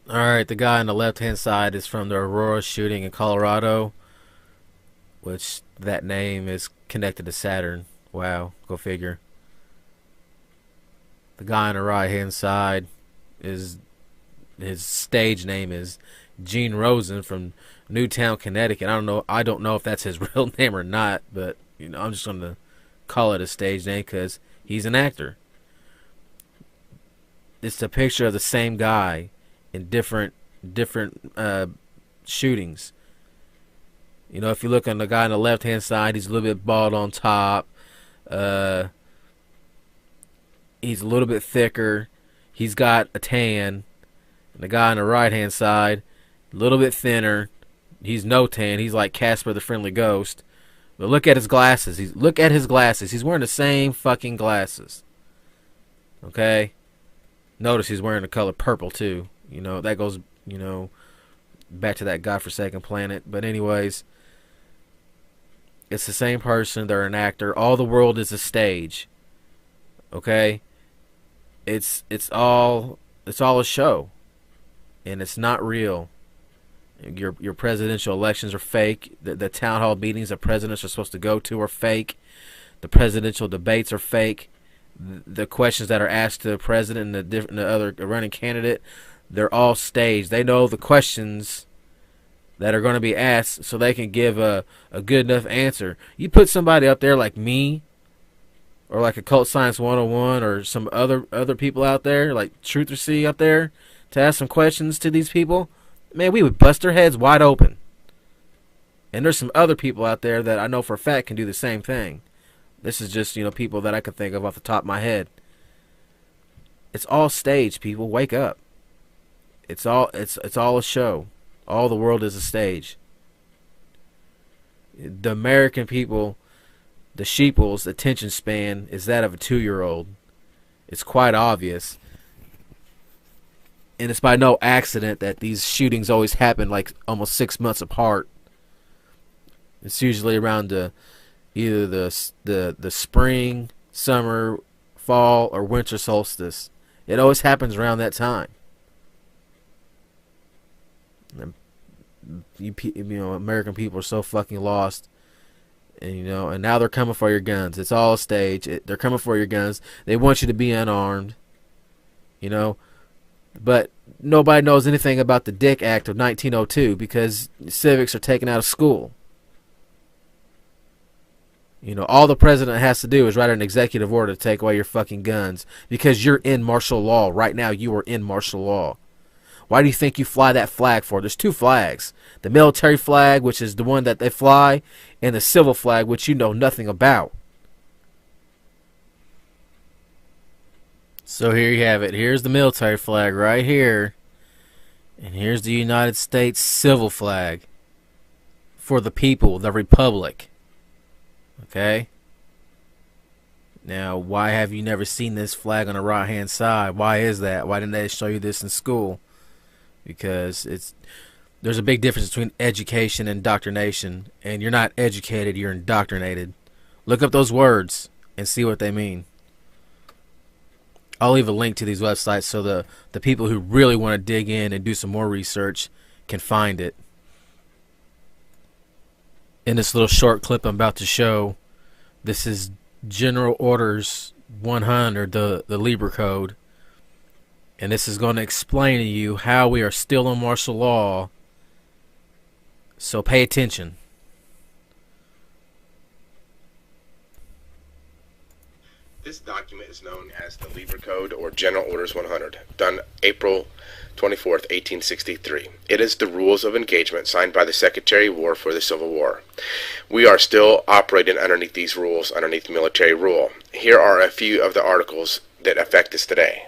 Alright, the guy on the left hand side is from the Aurora shooting in Colorado, which that name is connected to Saturn. Wow, go figure. The guy on the right hand side is his stage name is Gene Rosen from Newtown, Connecticut. I don't know if that's his real name or not, but I'm just gonna call it a stage name because he's an actor. It's a picture of the same guy in different shootings. If you look on the guy on the left hand side, he's a little bit bald on top. Uh, he's a little bit thicker. He's got a tan. And the guy on the right hand side, a little bit thinner. He's no tan. He's like Casper the Friendly Ghost. But look at his glasses. Look at his glasses. He's wearing the same fucking glasses. Okay? Notice he's wearing the color purple too. That goes, back to that godforsaken planet. But anyways, it's the same person. They're an actor. All the world is a stage. Okay? It's all a show. And it's not real. Your presidential elections are fake. The town hall meetings that presidents are supposed to go to are fake. The presidential debates are fake. The questions that are asked to the president and the other running candidate, they're all staged. They know the questions that are going to be asked so they can give a good enough answer. You put somebody up there like me or like Occult Science 101 or some other people out there like Truth or See up there to ask some questions to these people, man, we would bust their heads wide open. And there's some other people out there that I know for a fact can do the same thing. This is just, people that I can think of off the top of my head. It's all staged, people. Wake up. It's all a show. All the world is a stage. The American people, the sheeple's attention span is that of a 2-year-old. It's quite obvious. And it's by no accident that these shootings always happen like almost 6 months apart. It's usually around either the spring, summer, fall, or winter solstice. It always happens around that time. And American people are so fucking lost, and now they're coming for your guns. It's all a stage. They're coming for your guns. They want you to be unarmed, but nobody knows anything about the Dick Act of 1902 because civics are taken out of school. All the president has to do is write an executive order to take away your fucking guns because you're in martial law. Right now, you are in martial law. Why do you think you fly that flag for? There's 2 flags. The military flag, which is the one that they fly, and the civil flag, which you know nothing about. So here you have it. Here's the military flag right here. And here's the United States civil flag. For the people, the republic. Okay? Now, why have you never seen this flag on the right hand side? Why is that? Why didn't they show you this in school? Because there's a big difference between education and indoctrination. And you're not educated, you're indoctrinated. Look up those words and see what they mean. I'll leave a link to these websites so the people who really want to dig in and do some more research can find it. In this little short clip I'm about to show, this is General Orders 100, the Libra Code. And this is going to explain to you how we are still in martial law. So pay attention. This document is known as the Libra Code or General Orders 100, done April 24th, 1863. It is the rules of engagement signed by the Secretary of War for the Civil War. We are still operating underneath these rules, underneath military rule. Here are a few of the articles that affect us today.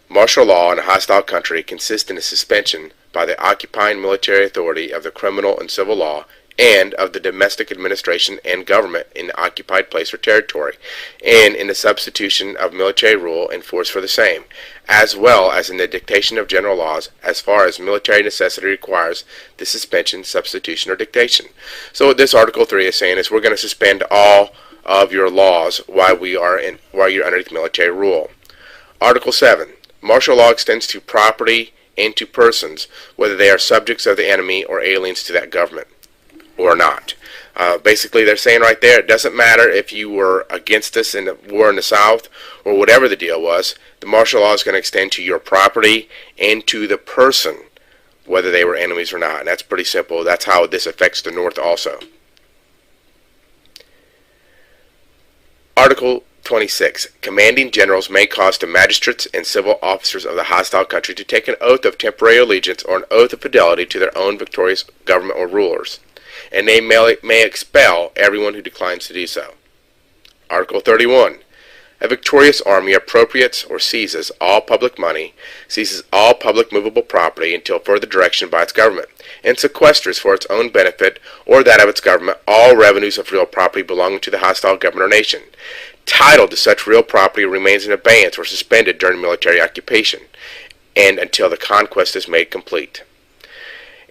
Martial law in a hostile country consists in a suspension by the occupying military authority of the criminal and civil law and of the domestic administration and government in the occupied place or territory, and in the substitution of military rule and force for the same, as well as in the dictation of general laws as far as military necessity requires the suspension, substitution, or dictation. So what this Article 3 is saying is we're going to suspend all of your laws while you're underneath military rule. Article 7. Martial law extends to property and to persons, whether they are subjects of the enemy or aliens to that government or not. Basically, they're saying right there, it doesn't matter if you were against us in the war in the South or whatever the deal was, the martial law is going to extend to your property and to the person, whether they were enemies or not. And that's pretty simple. That's how this affects the North also. Article 26. Commanding generals may cause the magistrates and civil officers of the hostile country to take an oath of temporary allegiance or an oath of fidelity to their own victorious government or rulers, and they may expel everyone who declines to do so. Article 31. A victorious army appropriates or seizes all public money, seizes all public movable property until further direction by its government, and sequesters for its own benefit or that of its government all revenues of real property belonging to the hostile government or nation. Title to such real property remains in abeyance or suspended during military occupation, and until the conquest is made complete.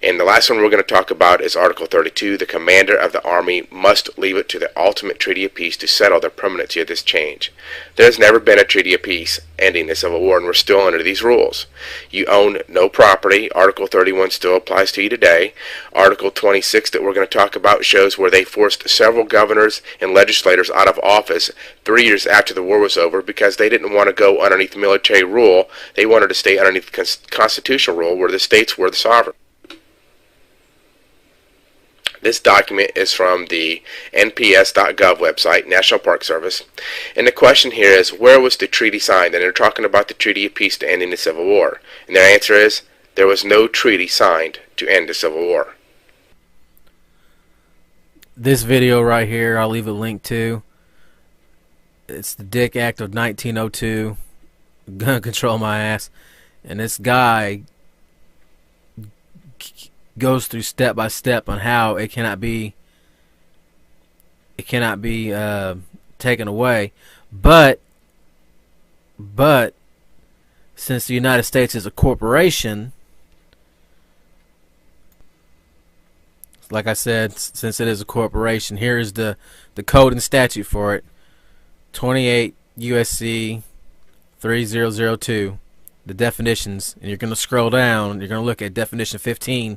And the last one we're going to talk about is Article 32. The commander of the army must leave it to the ultimate treaty of peace to settle the permanency of this change. There has never been a treaty of peace ending the Civil War, and we're still under these rules. You own no property. Article 31 still applies to you today. Article 26 that we're going to talk about shows where they forced several governors and legislators out of office 3 years after the war was over because they didn't want to go underneath military rule. They wanted to stay underneath constitutional rule where the states were the sovereign. This document is from the nps.gov website, National Park Service. And the question here is, where was the treaty signed? And they're talking about the Treaty of Peace to ending the Civil War. And their answer is, there was no treaty signed to end the Civil War. This video right here, I'll leave a link to. It's the Dick Act of 1902. Gun control my ass. And this guy goes through step by step on how it cannot be taken away, but since the United States is a corporation, like I said, since it is a corporation, here is the code and statute for it. 28 USC 3002. The definitions, and you're going to scroll down, you're going to look at definition 15.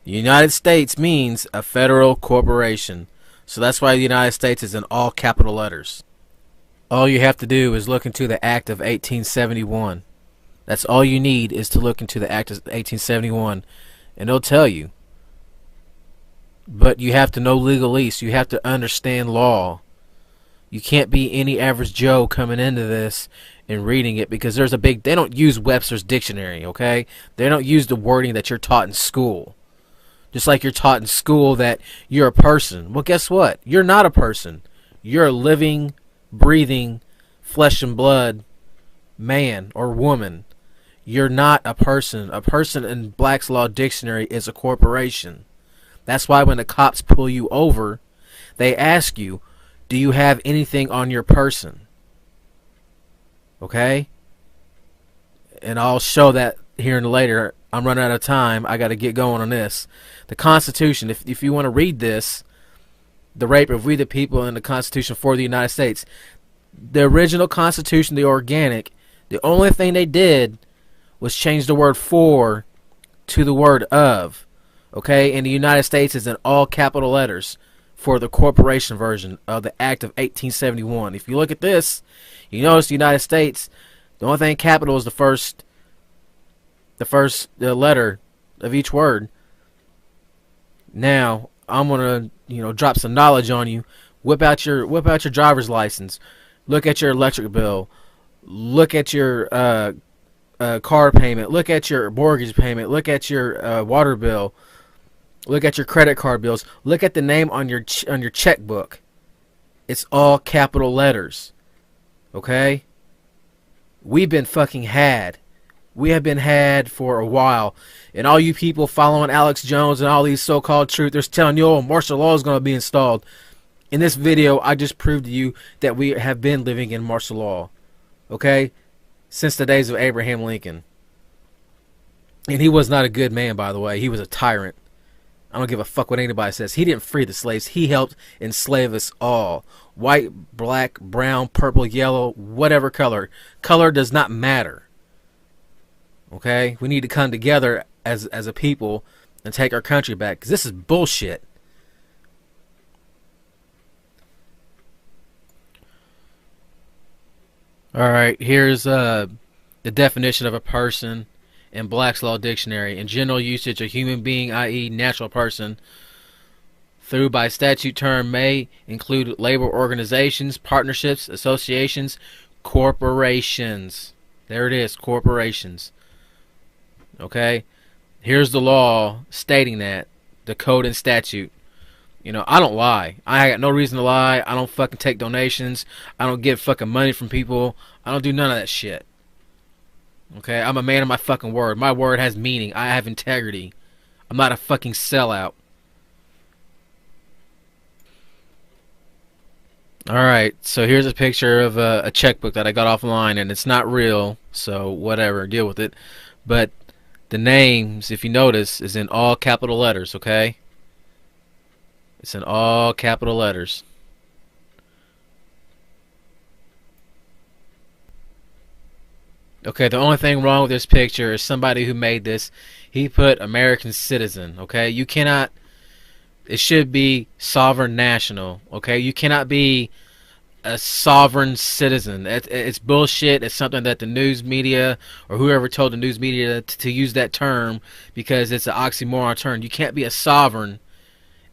The United States means a federal corporation. So that's why the United States is in all capital letters. All you have to do is look into the Act of 1871. That's all you need, is to look into the Act of 1871, and it'll tell you. But you have to know legalese. You have to understand law. You can't be any average Joe coming into this and reading it, because there's a big, they don't use Webster's dictionary, okay? They don't use the wording that you're taught in school. Just like you're taught in school that you're a person. Well, guess what? You're not a person. You're a living, breathing, flesh and blood man or woman. You're not a person. A person in Black's Law Dictionary is a corporation. That's why when the cops pull you over, they ask you, do you have anything on your person? Okay? And I'll show that here and later. I'm running out of time. I got to get going on this. The Constitution, if you want to read this, the rape of we the people in the Constitution for the United States. The original Constitution, the organic, the only thing they did was change the word for to the word of. Okay? And the United States is in all capital letters for the corporation version of the Act of 1871. If you look at this, you notice the United States, the only thing capital is the first letter of each word. Now, I'm gonna, drop some knowledge on you. Whip out your driver's license. Look at your electric bill. Look at your car payment. Look at your mortgage payment. Look at your water bill. Look at your credit card bills. Look at the name on your checkbook. It's all capital letters. Okay? We've been fucking had. We have been had for a while. And all you people following Alex Jones and all these so-called truthers telling you, oh, martial law is going to be installed. In this video, I just proved to you that we have been living in martial law. Okay? Since the days of Abraham Lincoln. And he was not a good man, by the way. He was a tyrant. I don't give a fuck what anybody says. He didn't free the slaves. He helped enslave us all. White, black, brown, purple, yellow, whatever color. Color does not matter. Okay, we need to come together as a people and take our country back, because this is bullshit. All right, here's the definition of a person in Black's Law Dictionary. In general usage, a human being, i.e., natural person, through by statute term may include labor organizations, partnerships, associations, corporations. There it is, corporations. Okay? Here's the law stating that, the code and statute. You know, I don't lie. I got no reason to lie. I don't fucking take donations. I don't get fucking money from people. I don't do none of that shit. Okay? I'm a man of my fucking word. My word has meaning. I have integrity. I'm not a fucking sellout. Alright, so here's a picture of a checkbook that I got offline, and it's not real, so whatever, deal with it. But the names, if you notice, is in all capital letters, okay? It's in all capital letters. Okay, the only thing wrong with this picture is somebody who made this, he put American citizen, okay? You cannot, it should be sovereign national, okay? You cannot be a sovereign citizen. It's bullshit. It's something that the news media or whoever told the news media to use that term, because it's an oxymoron term. You can't be a sovereign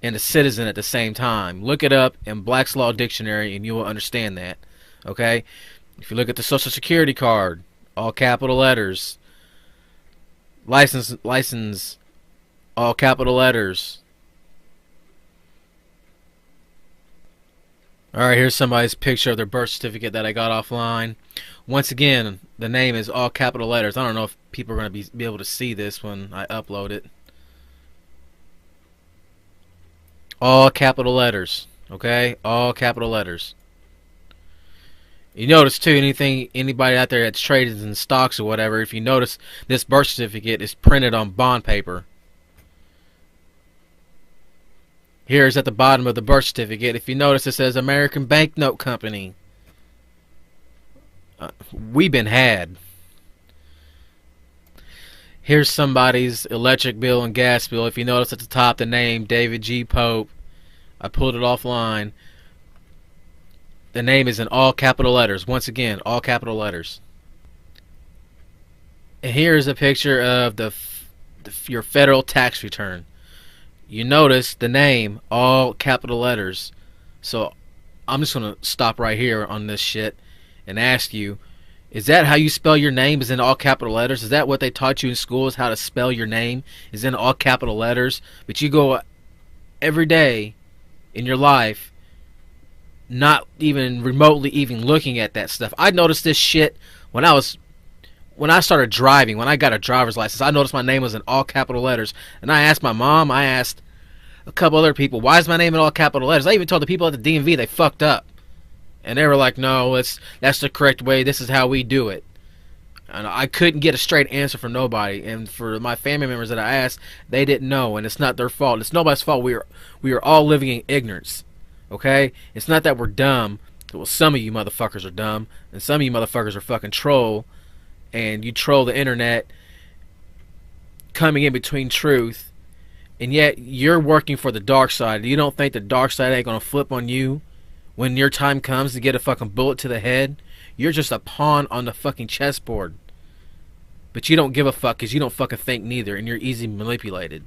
and a citizen at the same time. Look it up in Black's Law Dictionary and you will understand that. Okay? If you look at the Social Security card, all capital letters. License, all capital letters. Alright, here's somebody's picture of their birth certificate that I got offline. Once again, the name is all capital letters. I don't know if people are going to be able to see this when I upload it. All capital letters. Okay? All capital letters. You notice too, anybody out there that's traded in stocks or whatever, if you notice, this birth certificate is printed on bond paper. Here's at the bottom of the birth certificate. If you notice, it says American Banknote Company. We've been had. Here's somebody's electric bill and gas bill. If you notice at the top, the name David G. Pope. I pulled it offline. The name is in all capital letters. Once again, all capital letters. And here's a picture of your federal tax return. You notice the name, all capital letters. So I'm just going to stop right here on this shit and ask you, is that how you spell your name, is in all capital letters? Is that what they taught you in school, is how to spell your name, is in all capital letters? But you go every day in your life not even remotely even looking at that stuff. I noticed this shit when I started driving, when I got a driver's license. I noticed my name was in all capital letters. And I asked my mom, I asked a couple other people, why is my name in all capital letters? I even told the people at the DMV they fucked up. And they were like, no, that's the correct way. This is how we do it. And I couldn't get a straight answer from nobody. And for my family members that I asked, they didn't know. And it's not their fault. It's nobody's fault. We are all living in ignorance. Okay? It's not that we're dumb. Well, some of you motherfuckers are dumb. And some of you motherfuckers are fucking troll. And you troll the internet coming in between truth. And yet you're working for the dark side. You don't think the dark side ain't gonna flip on you when your time comes to get a fucking bullet to the head? You're just a pawn on the fucking chessboard. But you don't give a fuck because you don't fucking think neither, and you're easily manipulated.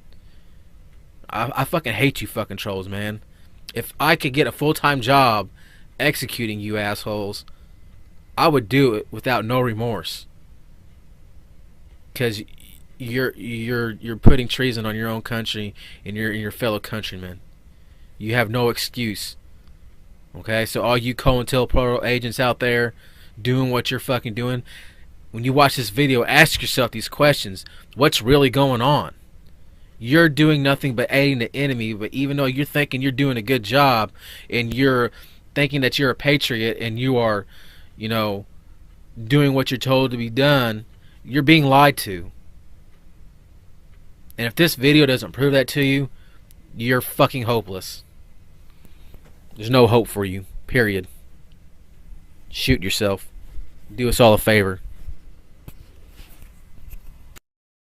I fucking hate you fucking trolls, man. If I could get a full-time job executing you assholes, I would do it without no remorse. Because you're putting treason on your own country and your fellow countrymen. You have no excuse. Okay, so all you COINTELPRO agents out there doing what you're fucking doing, when you watch this video, ask yourself these questions. What's really going on? You're doing nothing but aiding the enemy, but even though you're thinking you're doing a good job and you're thinking that you're a patriot and you are, you know, doing what you're told to be done, you're being lied to. And if this video doesn't prove that to you, you're fucking hopeless. There's no hope for you, period. Shoot yourself. Do us all a favor.